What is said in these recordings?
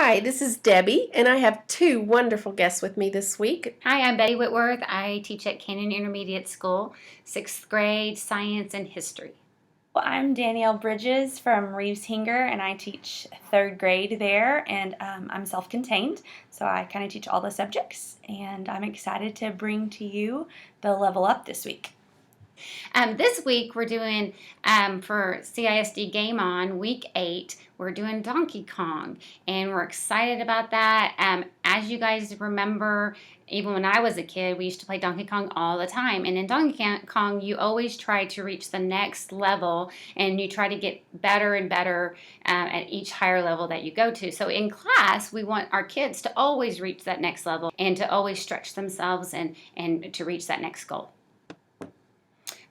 Hi, this is Debbie, and I have two wonderful guests with me this week. Hi, I'm Betty Whitworth. I teach at Canyon Intermediate School, 6th grade science and history. Well, I'm Danielle Bridges from Reeves Hinger, and I teach third grade there, and I'm self-contained, so I kind of teach all the subjects, and I'm excited to bring to you the Level Up this week. This week we're doing, for CISD Game On, week 8, we're doing Donkey Kong, and we're excited about that. As you guys remember, even when I was a kid, we used to play Donkey Kong all the time. And in Donkey Kong, you always try to reach the next level, and you try to get better and better at each higher level that you go to. So in class, we want our kids to always reach that next level and to always stretch themselves and to reach that next goal.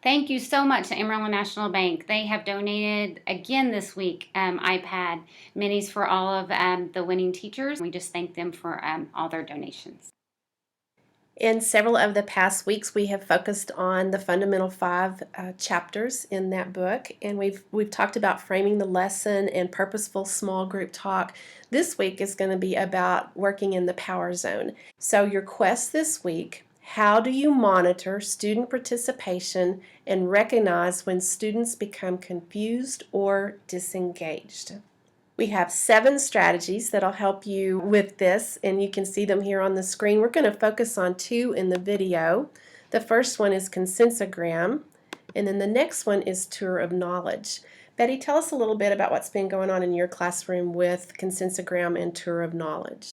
Thank you so much to Amarillo National Bank. They have donated again this week iPad minis for all of the winning teachers. We just thank them for all their donations. In several of the past weeks, we have focused on the fundamental 5 chapters in that book, and we've talked about framing the lesson and purposeful small group talk. This week is going to be about working in the power zone. So your quest this week: how do you monitor student participation and recognize when students become confused or disengaged? We have 7 strategies that'll help you with this, and you can see them here on the screen. We're going to focus on 2 in the video. The first one is consensogram, and then the next one is tour of knowledge. Betty, tell us a little bit about what's been going on in your classroom with consensogram and tour of knowledge.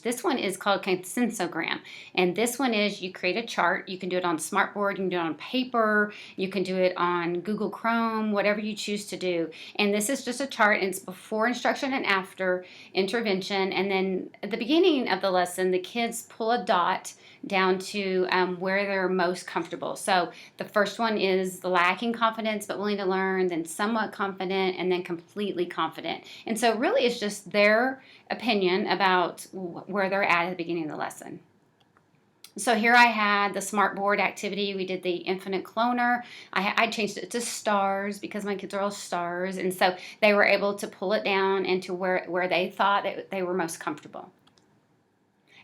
This one is called consensogram, and this one is you create a chart. You can do it on Smartboard, you can do it on paper, you can do it on Google Chrome, whatever you choose to do. And this is just a chart, and it's before instruction and after intervention. And then at the beginning of the lesson, the kids pull a dot down to where they're most comfortable. So the first one is lacking confidence but willing to learn, then somewhat confident, and then completely confident. And so really it's just their opinion about where they're at the beginning of the lesson. So here I had the Smartboard Activity. We did the infinite cloner. I changed it to stars because my kids are all stars, and so they were able to pull it down into where they thought that they were most comfortable.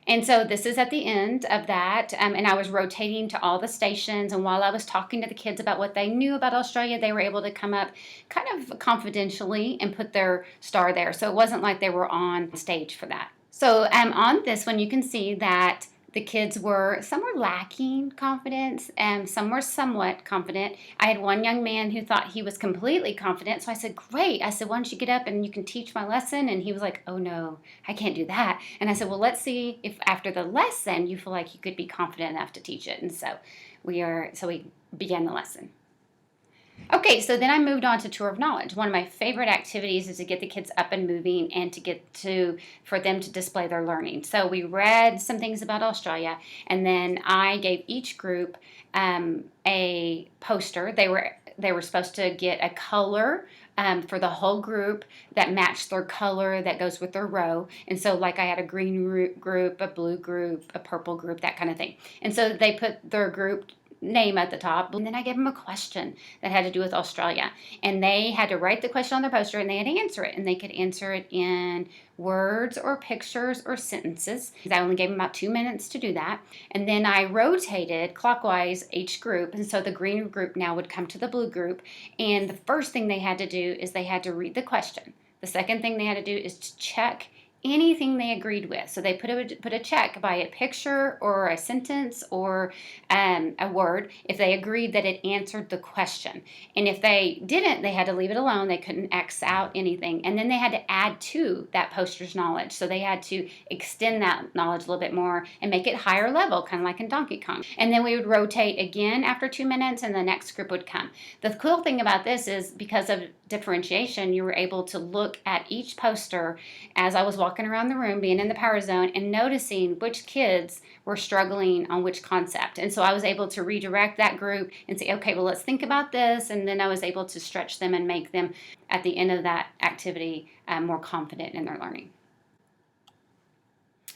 And so this is at the end of that, and I was rotating to all the stations, and while I was talking to the kids about what they knew about Australia, they were able to come up kind of confidentially and put their star there. So it wasn't like they were on stage for that. So on this one, you can see that the kids some were lacking confidence, and some were somewhat confident. I had one young man who thought he was completely confident, so I said, great. I said, why don't you get up and you can teach my lesson? And he was like, oh no, I can't do that. And I said, well, let's see if after the lesson you feel like you could be confident enough to teach it. And so we began the lesson. Okay, so then I moved on to tour of knowledge. One of my favorite activities is to get the kids up and moving and for them to display their learning. So we read some things about Australia, and then I gave each group a poster. They were supposed to get a color for the whole group that matched their color that goes with their row. And so like I had a green group, a blue group, a purple group, that kind of thing. And so they put their group name at the top, and then I gave them a question that had to do with Australia, and they had to write the question on their poster, and they had to answer it, and they could answer it in words or pictures or sentences. I only gave them about 2 minutes to do that, and then I rotated clockwise each group, and so the green group now would come to the blue group, and the first thing they had to do is they had to read the question. The second thing they had to do is to check anything they agreed with. So they put a check by a picture or a sentence or a word if they agreed that it answered the question. And if they didn't, they had to leave it alone. They couldn't X out anything. And then they had to add to that poster's knowledge. So they had to extend that knowledge a little bit more and make it higher level, kind of like in Donkey Kong. And then we would rotate again after 2 minutes, and the next group would come. The cool thing about this is because of differentiation, you were able to look at each poster as I was walking around the room, being in the power zone, and noticing which kids were struggling on which concept. And so I was able to redirect that group and say, okay, well, let's think about this. And then I was able to stretch them and make them, at the end of that activity, more confident in their learning.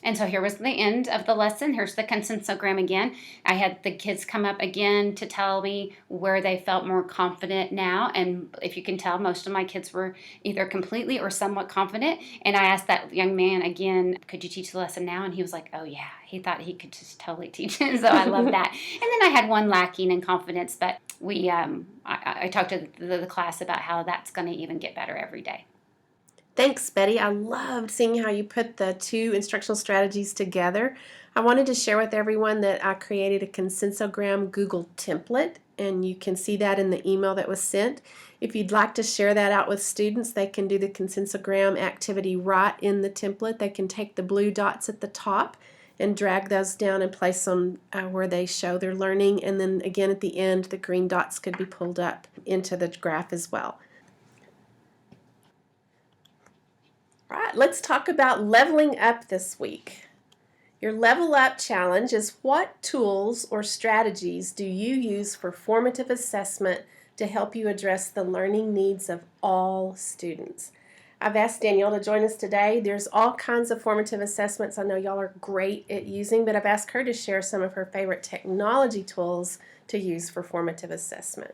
And so here was the end of the lesson. Here's the consensogram again. I had the kids come up again to tell me where they felt more confident now. And if you can tell, most of my kids were either completely or somewhat confident. And I asked that young man again, could you teach the lesson now? And he was like, oh yeah, he thought he could just totally teach it. So I love that. And then I had one lacking in confidence, but I talked to the class about how that's going to even get better every day. Thanks, Betty. I loved seeing how you put the two instructional strategies together. I wanted to share with everyone that I created a consensogram Google template, and you can see that in the email that was sent. If you'd like to share that out with students, they can do the consensogram activity right in the template. They can take the blue dots at the top and drag those down and place them where they show their learning, and then again at the end the green dots could be pulled up into the graph as well. All right, let's talk about leveling up this week. Your level up challenge is what tools or strategies do you use for formative assessment to help you address the learning needs of all students? I've asked Danielle to join us today. There's all kinds of formative assessments I know y'all are great at using, but I've asked her to share some of her favorite technology tools to use for formative assessment.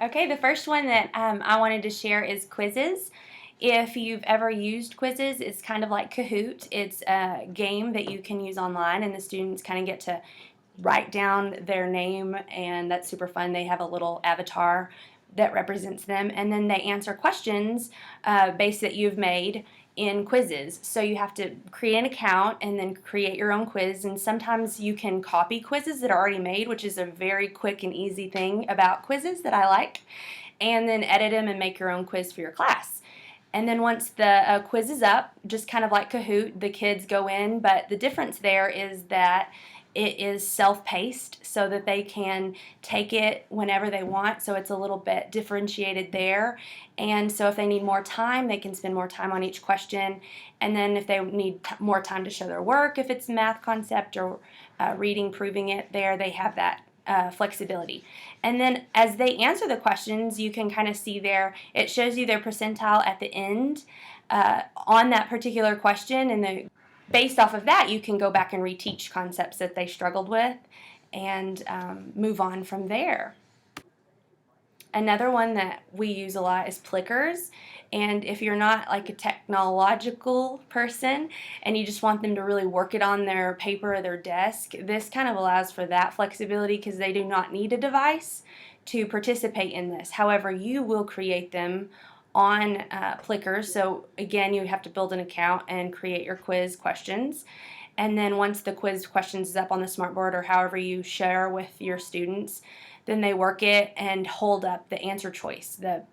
Okay, the first one that I wanted to share is quizzes. If you've ever used quizzes, it's kind of like Kahoot. It's a game that you can use online, and the students kind of get to write down their name, and that's super fun. They have a little avatar that represents them, and then they answer questions based that you've made in quizzes. So you have to create an account and then create your own quiz, and sometimes you can copy quizzes that are already made, which is a very quick and easy thing about quizzes that I like, and then edit them and make your own quiz for your class. And then once the quiz is up, just kind of like Kahoot, the kids go in, but the difference there is that it is self-paced so that they can take it whenever they want, so it's a little bit differentiated there. And so if they need more time, they can spend more time on each question. And then if they need more time to show their work, if it's math concept or reading, proving it, there they have that flexibility. And then as they answer the questions, you can kind of see there, it shows you their percentile at the end on that particular question, and based off of that, you can go back and reteach concepts that they struggled with and move on from there. Another one that we use a lot is Plickers. And if you're not like a technological person and you just want them to really work it on their paper or their desk, this kind of allows for that flexibility because they do not need a device to participate in this. However, you will create them on Plickers. So again, you have to build an account and create your quiz questions. And then once the quiz questions is up on the Smartboard or however you share with your students, then they work it and hold up the answer choice. The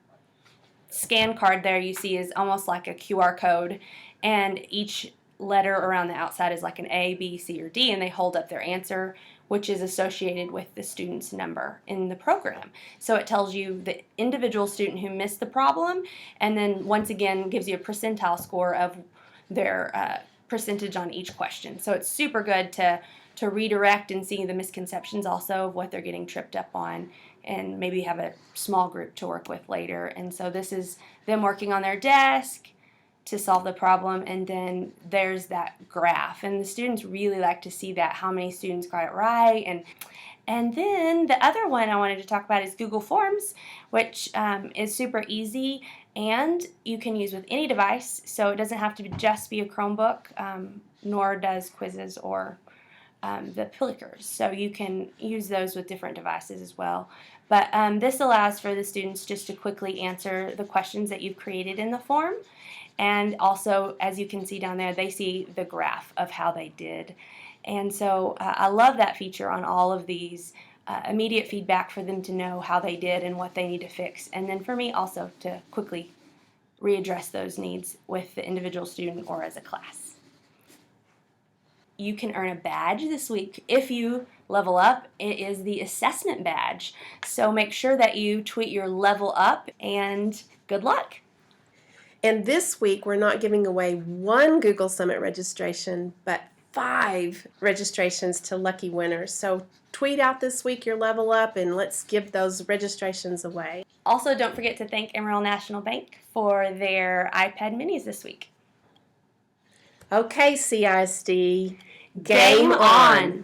scan card there you see is almost like a QR code, and each letter around the outside is like an A, B, C, or D, and they hold up their answer, which is associated with the student's number in the program. So it tells you the individual student who missed the problem, and then once again gives you a percentile score of their percentage on each question. So it's super good to redirect and see the misconceptions also of what they're getting tripped up on, and maybe have a small group to work with later. And so this is them working on their desk to solve the problem, and then there's that graph. And the students really like to see that, how many students got it right. And then the other one I wanted to talk about is Google Forms, which is super easy and you can use with any device. So it doesn't have to just be a Chromebook, nor does quizzes or the Plickers. So you can use those with different devices as well. But this allows for the students just to quickly answer the questions that you've created in the form. And also, as you can see down there, they see the graph of how they did. And so I love that feature on all of these, immediate feedback for them to know how they did and what they need to fix. And then for me also to quickly readdress those needs with the individual student or as a class. You can earn a badge this week if you level up. It is the assessment badge. So make sure that you tweet your level up, and good luck. And this week, we're not giving away one Google Summit registration, but 5 registrations to lucky winners. So tweet out this week your level up, and let's give those registrations away. Also, don't forget to thank Emerald National Bank for their iPad minis this week. Okay, CISD, Game on.